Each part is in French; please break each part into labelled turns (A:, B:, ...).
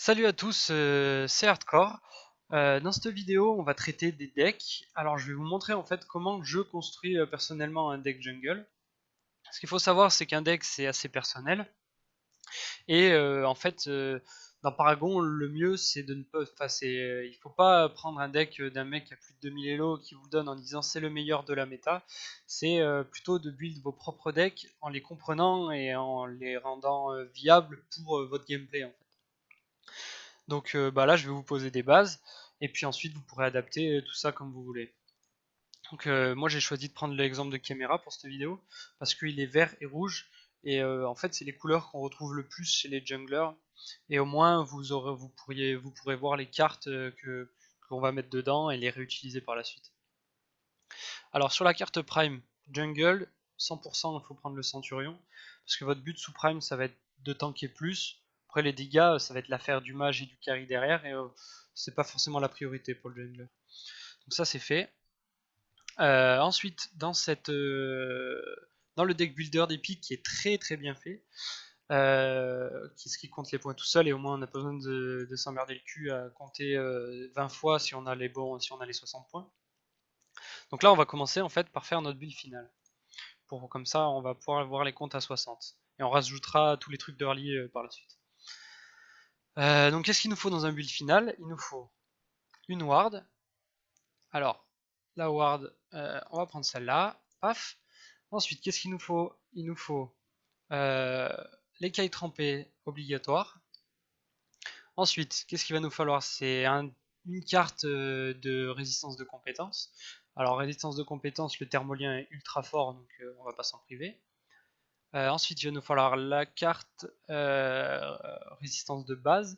A: Salut à tous, c'est Hardcore. Dans cette vidéo, on va traiter des decks. Alors, je vais vous montrer en fait comment je construis personnellement un deck jungle. Ce qu'il faut savoir, c'est qu'un deck c'est assez personnel. Et en fait, dans Paragon, le mieux c'est de ne pas. Enfin, il faut pas prendre un deck d'un mec qui a plus de 2000 elo qui vous le donne en disant c'est le meilleur de la méta. C'est plutôt de build vos propres decks en les comprenant et en les rendant viables pour votre gameplay en fait. Donc là, je vais vous poser des bases, et puis ensuite vous pourrez adapter tout ça comme vous voulez. Donc moi j'ai choisi de prendre l'exemple de caméra pour cette vidéo, parce qu'il est vert et rouge, et en fait c'est les couleurs qu'on retrouve le plus chez les junglers, et au moins vous pourrez voir les cartes qu'on va mettre dedans et les réutiliser par la suite. Alors sur la carte Prime Jungle, 100% il faut prendre le Centurion, parce que votre but sous Prime ça va être de tanker plus. Après les dégâts ça va être l'affaire du mage et du carry derrière, et c'est pas forcément la priorité pour le jungler. Donc ça c'est fait. Ensuite dans le deck builder d'Epic qui est très très bien fait, qui compte les points tout seul, et au moins on n'a pas besoin de s'emmerder le cul à compter 20 fois si on a les 60 points. Donc là on va commencer en fait par faire notre build finale. Comme ça on va pouvoir voir les comptes à 60. Et on rajoutera tous les trucs d'early par la suite. Donc qu'est-ce qu'il nous faut dans un build final? Il nous faut une ward. Alors, la ward, on va prendre celle-là. Paf. Ensuite, qu'est-ce qu'il nous faut? Il nous faut l'écaille trempée obligatoire. Ensuite, qu'est-ce qu'il va nous falloir? C'est une carte de résistance de compétences. Alors, résistance de compétences, le thermolien est ultra fort, donc on va pas s'en priver. Ensuite, il va nous falloir la carte résistance de base.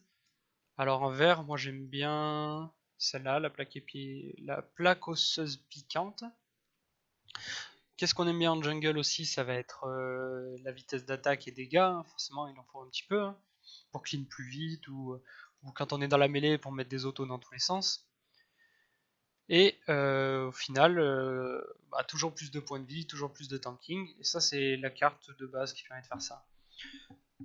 A: Alors en vert, moi j'aime bien celle-là, la plaque osseuse piquante. Qu'est-ce qu'on aime bien en jungle aussi? Ça va être la vitesse d'attaque et dégâts, hein. Forcément, il en faut un petit peu, hein, pour clean plus vite, ou quand on est dans la mêlée pour mettre des autos dans tous les sens. Et au final, toujours plus de points de vie, toujours plus de tanking. Et ça, c'est la carte de base qui permet de faire ça.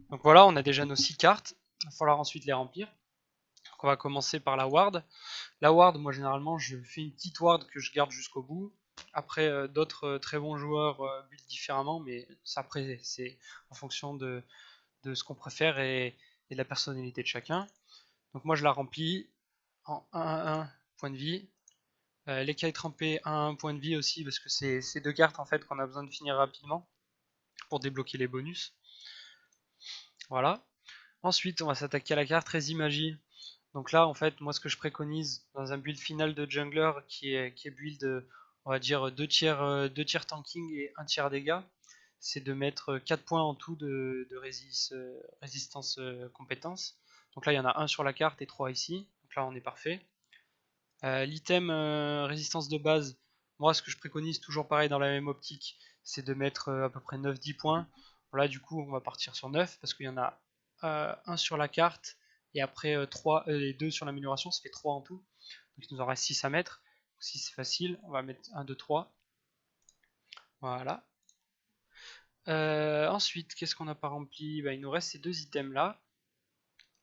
A: Donc voilà, on a déjà nos 6 cartes. Il va falloir ensuite les remplir. Donc on va commencer par la ward. La ward, moi généralement, je fais une petite ward que je garde jusqu'au bout. Après, d'autres très bons joueurs build différemment, mais ça, après, c'est en fonction de ce qu'on préfère et de la personnalité de chacun. Donc moi, je la remplis en 1-1 point de vie. L'écaille trempée 1-1 point de vie aussi, parce que c'est ces deux cartes en fait qu'on a besoin de finir rapidement pour débloquer les bonus. Voilà. Ensuite, on va s'attaquer à la carte Résimagie. Donc là, en fait, moi, ce que je préconise dans un build final de jungler qui est build, on va dire, 2 tiers tanking et 1 tiers dégâts, c'est de mettre 4 points en tout de résistance compétence. Donc là, il y en a un sur la carte et 3 ici. Donc là, on est parfait. L'item résistance de base, moi, ce que je préconise, toujours pareil dans la même optique, c'est de mettre à peu près 9-10 points. Là, du coup, on va partir sur 9 parce qu'il y en a un sur la carte et après 3 et 2 sur l'amélioration, ça fait 3 en tout. Donc il nous en reste 6 à mettre. Si c'est facile, on va mettre 1, 2, 3. Voilà. Ensuite, qu'est-ce qu'on n'a pas rempli? Il nous reste ces deux items là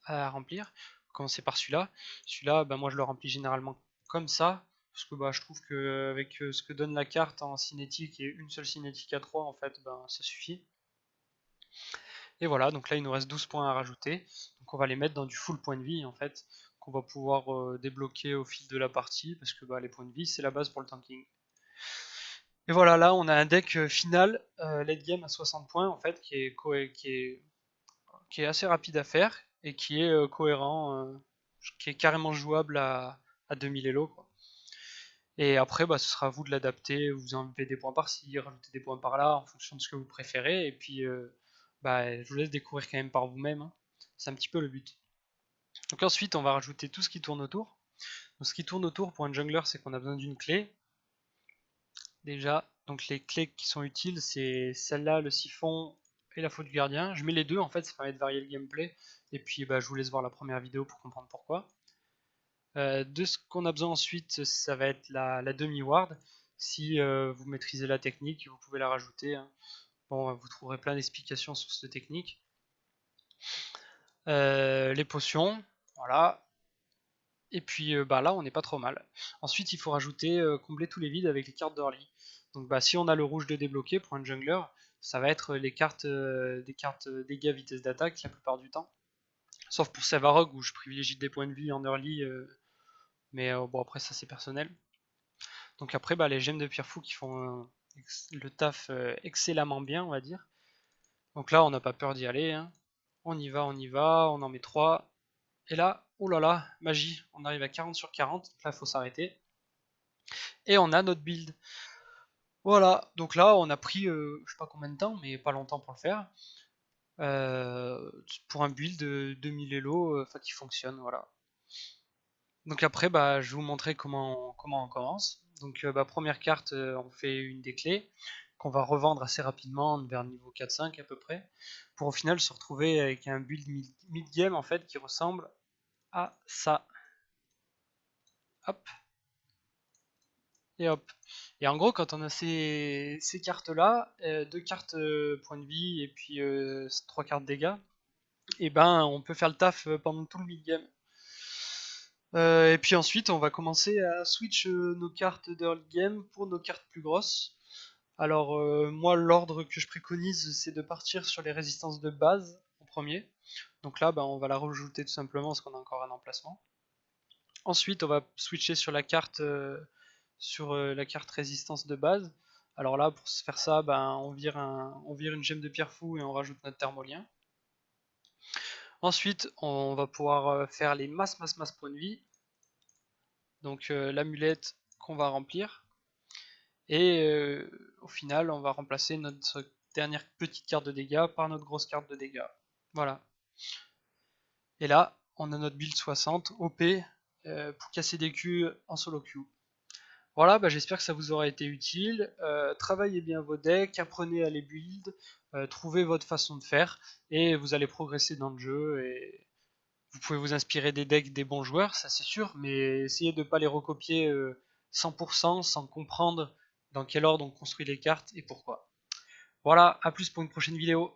A: à remplir. On va commencer par celui-là. Celui-là, moi je le remplis généralement comme ça. Parce que je trouve qu'avec ce que donne la carte en cinétique et une seule cinétique à 3, en fait, ça suffit. Et voilà, donc là il nous reste 12 points à rajouter. Donc on va les mettre dans du full point de vie en fait, qu'on va pouvoir débloquer au fil de la partie, parce que les points de vie c'est la base pour le tanking. Et voilà, là on a un deck final late game à 60 points en fait, qui est assez rapide à faire et qui est cohérent, qui est carrément jouable à 2000 elo quoi. Et après, ce sera à vous de l'adapter, vous enlevez des points par-ci, rajouter des points par-là, en fonction de ce que vous préférez, et puis je vous laisse découvrir quand même par vous-même, hein. C'est un petit peu le but. Donc ensuite, on va rajouter tout ce qui tourne autour. Donc ce qui tourne autour pour un jungler, c'est qu'on a besoin d'une clé. Déjà, donc les clés qui sont utiles, c'est celle-là, le siphon et la faute du gardien. Je mets les deux, en fait, ça permet de varier le gameplay, et puis je vous laisse voir la première vidéo pour comprendre pourquoi. De ce qu'on a besoin ensuite, ça va être la demi-ward. Si vous maîtrisez la technique, vous pouvez la rajouter, hein. Bon, vous trouverez plein d'explications sur cette technique. Les potions, Voilà. Et puis bah là on n'est pas trop mal. Ensuite il faut rajouter, combler tous les vides avec les cartes d'early. Donc bah si on a le rouge de débloquer pour un jungler, ça va être les cartes, des cartes dégâts vitesse d'attaque la plupart du temps. Sauf pour Sevarog où je privilégie des points de vie en early, mais bon après ça c'est personnel. Donc après bah les gemmes de pierre fou qui font le taf excellemment bien on va dire. Donc là on n'a pas peur d'y aller, hein. On y va, on en met 3. Et là, oh là là, magie, on arrive à 40 sur 40, donc là il faut s'arrêter. Et on a notre build. Voilà, donc là on a pris je sais pas combien de temps, mais pas longtemps pour le faire. Pour un build de 2000 elo, qui fonctionne, voilà. Donc après bah je vais vous montrer comment on commence. Donc bah, première carte, on fait une des clés qu'on va revendre assez rapidement vers niveau 4-5 à peu près, pour au final se retrouver avec un build mid-game en fait qui ressemble à ça. Hop. Et hop. Et en gros, quand on a ces cartes-là, deux cartes point de vie et puis trois cartes dégâts, et ben on peut faire le taf pendant tout le mid-game. Et puis ensuite, on va commencer à switch nos cartes d'early game pour nos cartes plus grosses. Alors moi, l'ordre que je préconise, c'est de partir sur les résistances de base en premier. Donc là, ben, on va la rajouter tout simplement parce qu'on a encore un emplacement. Ensuite, on va switcher sur la carte résistance de base. Alors là, pour se faire ça, ben, on vire une gemme de pierre fou et on rajoute notre thermolien. Ensuite, on va pouvoir faire les masse points de vie. Donc l'amulette qu'on va remplir. Et au final, on va remplacer notre dernière petite carte de dégâts par notre grosse carte de dégâts. Voilà. Et là, on a notre build 60 OP pour casser des culs en solo queue. Voilà, bah, j'espère que ça vous aura été utile. Travaillez bien vos decks, apprenez à les build, trouvez votre façon de faire, et vous allez progresser dans le jeu. Et vous pouvez vous inspirer des decks des bons joueurs, ça c'est sûr, mais essayez de ne pas les recopier 100% sans comprendre dans quel ordre on construit les cartes et pourquoi. Voilà, à plus pour une prochaine vidéo.